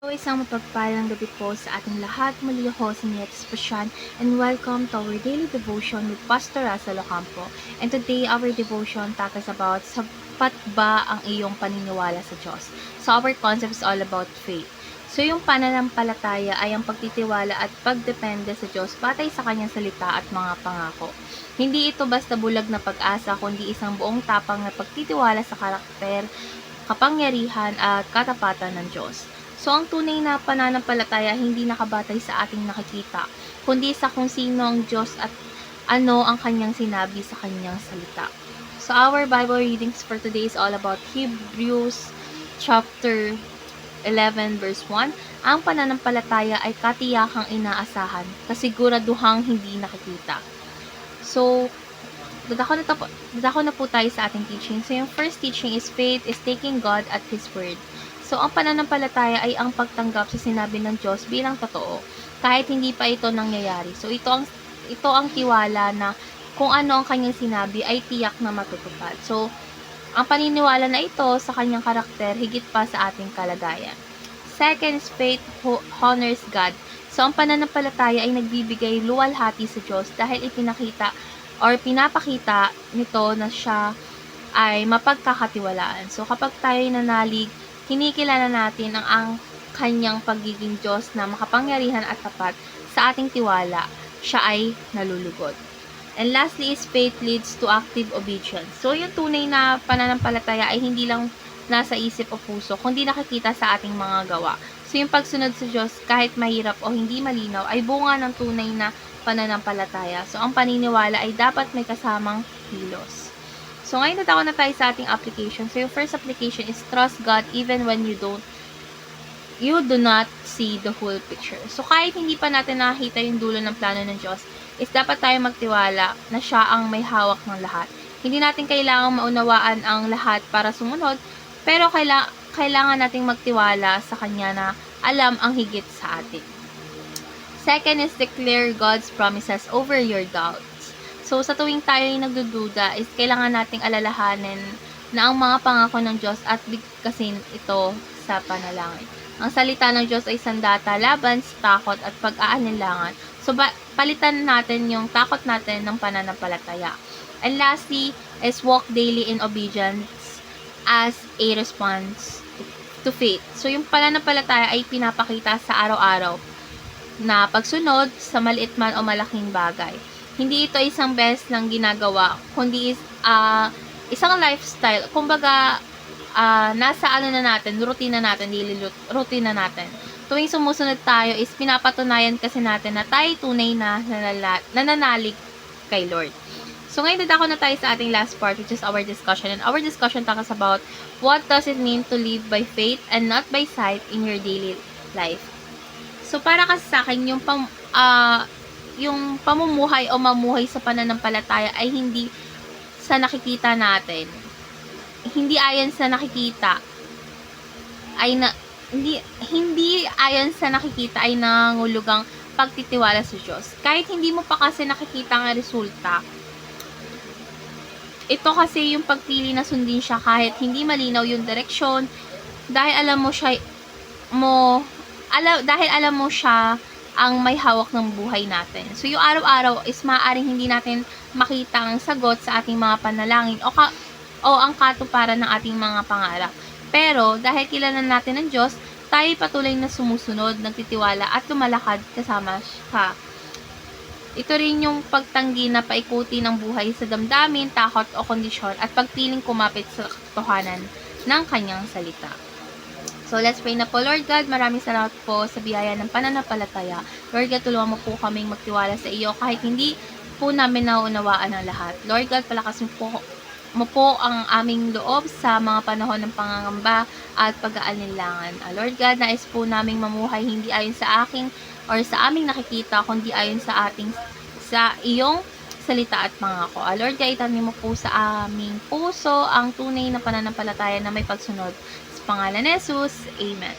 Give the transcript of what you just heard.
Isang mapagpalang gabi po sa ating lahat. Muli ako si Nia Espasyan and welcome to our daily devotion with Pastor Russell Ocampo. And today our devotion talks about sapat ba ang iyong paniniwala sa Diyos. So our concept is all about faith. So yung pananampalataya ay ang pagtitiwala at pagdepende sa Diyos batay sa kanyang salita at mga pangako. Hindi ito basta bulag na pag-asa kundi isang buong tapang na pagtitiwala sa karakter, kapangyarihan at katapatan ng Diyos. So, ang tunay na pananampalataya hindi nakabatay sa ating nakikita, kundi sa kung sino ang Diyos at ano ang kanyang sinabi sa kanyang salita. So, our Bible readings for today is all about Hebrews chapter 11 verse 1. Ang pananampalataya ay katiyakang inaasahan, kasiguraduhang hindi nakikita. So, dadako na po tayo sa ating teaching. So, yung first teaching is faith is taking God at His word. So, ang pananampalataya ay ang pagtanggap sa sinabi ng Diyos bilang totoo, kahit hindi pa ito nangyayari. So, ito ang tiwala na kung ano ang kanyang sinabi ay tiyak na matutupad. So, ang paniniwala na ito sa kanyang karakter higit pa sa ating kalagayan. Second is faith honors God. So, ang pananampalataya ay nagbibigay luwalhati sa Diyos dahil pinapakita nito na siya ay mapagkakatiwalaan. So, kapag tayo nanalig, kinikilala natin ang kanyang pagiging Diyos na makapangyarihan at tapat sa ating tiwala, siya ay nalulugod. And lastly is faith leads to active obedience. So, yung tunay na pananampalataya ay hindi lang nasa isip o puso, kundi nakikita sa ating mga gawa. So, yung pagsunod sa Diyos, kahit mahirap o hindi malinaw, ay bunga ng tunay na pananampalataya. So, ang paniniwala ay dapat may kasamang kilos. So, ngayon na tayo sa ating application. So, yung first application is trust God even when you do not see the whole picture. So, kahit hindi pa natin nakita yung dulo ng plano ng Diyos, is dapat tayo magtiwala na siya ang may hawak ng lahat. Hindi natin kailangang maunawaan ang lahat para sumunod, pero kailangan nating magtiwala sa Kanya na alam ang higit sa atin. Second is declare God's promises over your doubts. So, sa tuwing tayo ay nagdududa, is kailangan nating alalahanin na ang mga pangako ng Diyos at bigkasin ito sa panalangin. Ang salita ng Diyos ay sandata laban sa takot at pag-aalinlangan. So, palitan natin yung takot natin ng pananampalataya. And lastly, is walk daily in obedience as a response to faith. So, yung pananampalataya ay pinapakita sa araw-araw na pagsunod sa maliit man o malaking bagay. Hindi ito isang beses lang ginagawa, kundi isang lifestyle. Kumbaga, nasa routine na natin. Tuwing sumusunod tayo is pinapatunayan kasi natin na tayo tunay na nananalig kay Lord. So, ngayon dadako na tayo sa ating last part, which is our discussion. And our discussion talks about what does it mean to live by faith and not by sight in your daily life. So, para kasi sa akin, yung pamumuhay o mamuhay sa pananampalataya ay hindi sa nakikita natin. Hindi ayon sa nakikita hindi ayon sa nakikita ay nangulugang pagtitiwala sa Diyos. Kahit hindi mo pa kasi nakikita ang resulta, ito kasi yung pagpili na sundin siya kahit hindi malinaw yung direksyon, dahil alam mo siya ang may hawak ng buhay natin. So, yung araw-araw is maaaring hindi natin makita ang sagot sa ating mga panalangin o ang katuparan ng ating mga pangarap. Pero, dahil kilala natin ng Diyos, tayo patuloy na sumusunod, nagtitiwala at lumalakad kasama siya. Ito rin yung pagtanggi na paikuti ng buhay sa damdamin, takot o kondisyon at pagpiling kumapit sa katotohanan ng kanyang salita. So, let's pray na po. Lord God, maraming salamat po sa biyaya ng pananampalataya. Lord God, tulungan mo po kaming magtiwala sa iyo kahit hindi po namin nauunawaan ang lahat. Lord God, palakasin mo po ang aming loob sa mga panahon ng pangangamba at pag-aalinlangan. Lord God, nais po naming mamuhay hindi ayon sa aking or sa aming nakikita, kundi ayon sa iyong salita at pangako. Lord God, itanim mo po sa aming puso ang tunay na pananampalataya na may pagsunod. Pangalan ni Jesus. Amen.